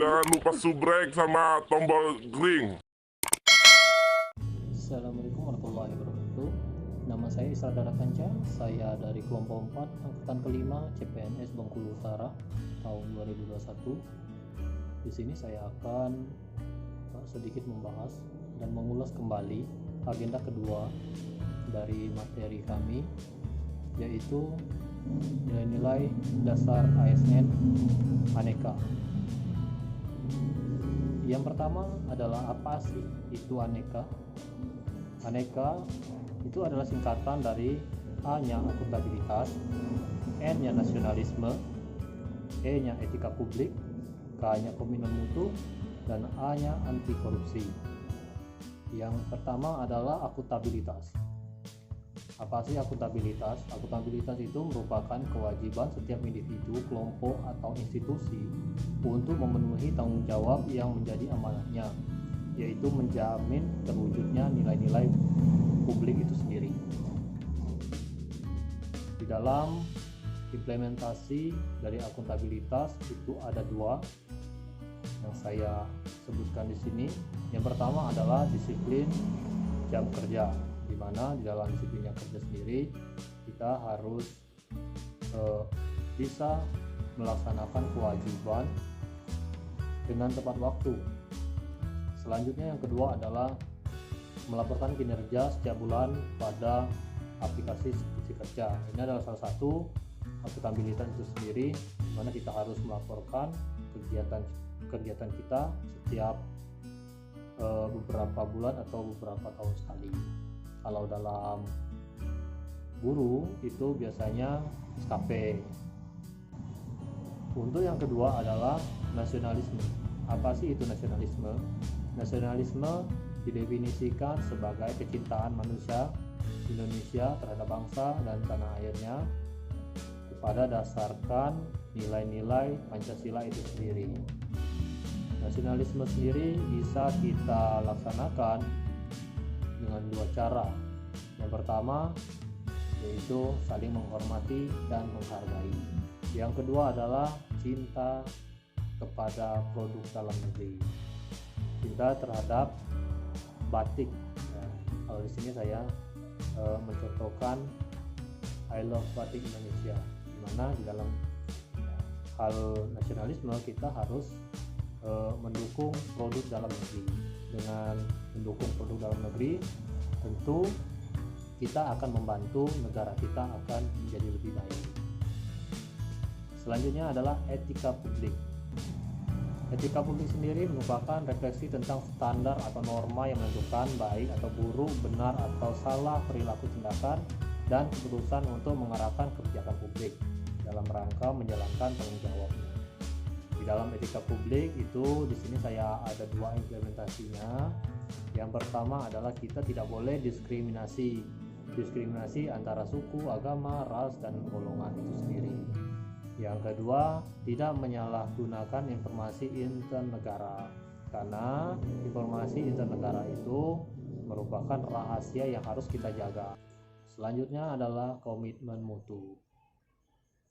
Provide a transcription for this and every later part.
Jangan lupa subrek sama tombol green. Assalamualaikum warahmatullahi wabarakatuh. Nama saya Isra Dara Kanca. Saya dari kelompok 4 angkatan kelima CPNS Bengkulu Utara tahun 2021. Di sini saya akan sedikit membahas dan mengulas kembali agenda kedua dari materi kami, yaitu nilai-nilai dasar ASN Aneka. Yang pertama adalah apa sih itu aneka? Aneka itu adalah singkatan dari A-nya akuntabilitas, N-nya nasionalisme, E-nya etika publik, K-nya komitmen mutu, dan A-nya anti korupsi. Yang pertama adalah akuntabilitas. Apa sih akuntabilitas? Akuntabilitas itu merupakan kewajiban setiap individu, kelompok, atau institusi untuk memenuhi tanggung jawab yang menjadi amanahnya, yaitu menjamin terwujudnya nilai-nilai publik itu sendiri. Di dalam implementasi dari akuntabilitas itu ada dua yang saya sebutkan di sini. Yang pertama adalah disiplin jam kerja, di mana di dalam disiplin jam kerja sendiri kita harus bisa melaksanakan kewajiban dengan tepat waktu. Selanjutnya yang kedua adalah melaporkan kinerja setiap bulan pada aplikasi skripsi kerja. Ini adalah salah satu akuntabilitas itu sendiri, di mana kita harus melaporkan kegiatan kita setiap beberapa bulan atau beberapa tahun sekali. Kalau dalam guru itu biasanya SKP. Untuk yang kedua adalah nasionalisme. Apa sih itu nasionalisme? Nasionalisme didefinisikan sebagai kecintaan manusia Indonesia terhadap bangsa dan tanah airnya kepada dasarkan nilai-nilai Pancasila itu sendiri. Nasionalisme sendiri bisa kita laksanakan dengan dua cara. Yang pertama yaitu saling menghormati dan menghargai. Yang kedua adalah cinta kepada produk dalam negeri, cinta terhadap batik. Kalau di sini saya mencontohkan I Love Batik Indonesia, di mana di dalam hal nasionalisme kita harus mendukung produk dalam negeri. Dengan mendukung produk dalam negeri, tentu kita akan membantu negara kita akan menjadi lebih baik. Selanjutnya adalah etika publik. Etika publik sendiri merupakan refleksi tentang standar atau norma yang menentukan baik atau buruk, benar atau salah perilaku, tindakan, dan keputusan untuk mengarahkan kebijakan publik dalam rangka menjalankan tanggung jawabnya. Di dalam etika publik itu di sini saya ada dua implementasinya. Yang pertama adalah kita tidak boleh diskriminasi antara suku, agama, ras, dan golongan itu sendiri. Yang kedua, tidak menyalahgunakan informasi internegara, karena informasi internegara itu merupakan rahasia yang harus kita jaga. Selanjutnya adalah komitmen mutu.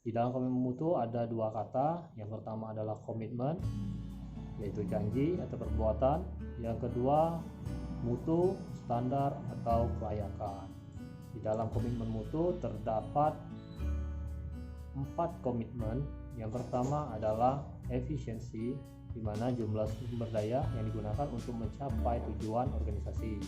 Di dalam komitmen mutu ada dua kata. Yang pertama adalah komitmen, yaitu janji atau perbuatan. Yang kedua, mutu, standar atau kelayakan. Di dalam komitmen mutu terdapat 4 komitmen. Yang pertama adalah efisiensi, di mana jumlah sumber daya yang digunakan untuk mencapai tujuan organisasi.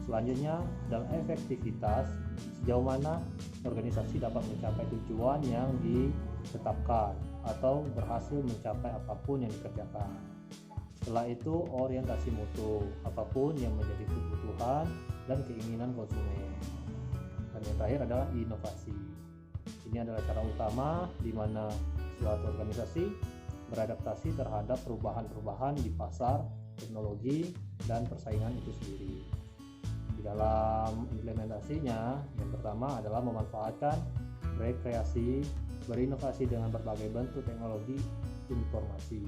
Selanjutnya adalah efektivitas, sejauh mana organisasi dapat mencapai tujuan yang ditetapkan atau berhasil mencapai apapun yang dikerjakan. Setelah itu orientasi mutu, apapun yang menjadi kebutuhan dan keinginan konsumen. Dan yang terakhir adalah inovasi. Ini adalah cara utama di mana suatu organisasi beradaptasi terhadap perubahan-perubahan di pasar, teknologi, dan persaingan itu sendiri. Di dalam implementasinya, yang pertama adalah memanfaatkan rekreasi, berinovasi dengan berbagai bentuk teknologi informasi.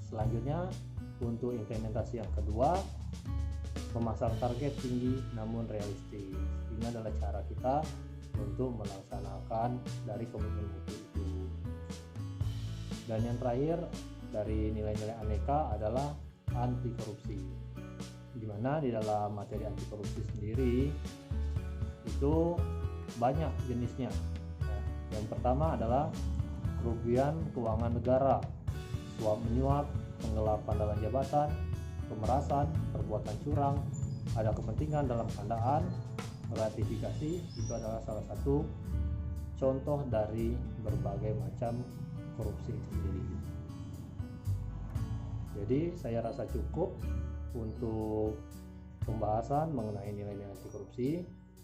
Selanjutnya, untuk implementasi yang kedua, memasang target tinggi namun realistis. Ini adalah cara kita untuk melaksanakan dari komitmen mutu itu. Dan yang terakhir dari nilai-nilai Aneka adalah anti korupsi, di mana di dalam materi anti korupsi sendiri itu banyak jenisnya. Yang pertama adalah kerugian keuangan negara, suap menyuap, penggelapan dalam jabatan, pemerasan, perbuatan curang, ada kepentingan dalam pengadaan, gratifikasi. Itu adalah salah satu contoh dari berbagai macam korupsi itu sendiri. Jadi saya rasa cukup untuk pembahasan mengenai nilai-nilai anti korupsi.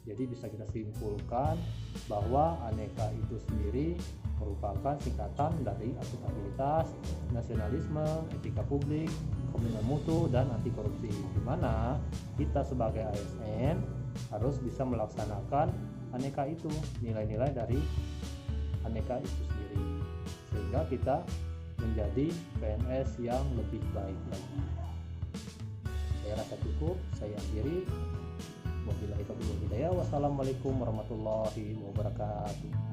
Jadi bisa kita simpulkan bahwa Aneka itu sendiri merupakan singkatan dari akuntabilitas, nasionalisme, etika publik, komitmen mutu, dan anti korupsi, di mana kita sebagai ASN harus bisa melaksanakan Aneka itu, nilai-nilai dari Aneka itu sendiri, sehingga kita menjadi PNS yang lebih baik lagi. Saya rasa cukup, saya akhiri. Wabillahi taufiq wal hidayah. Wassalamualaikum warahmatullahi wabarakatuh.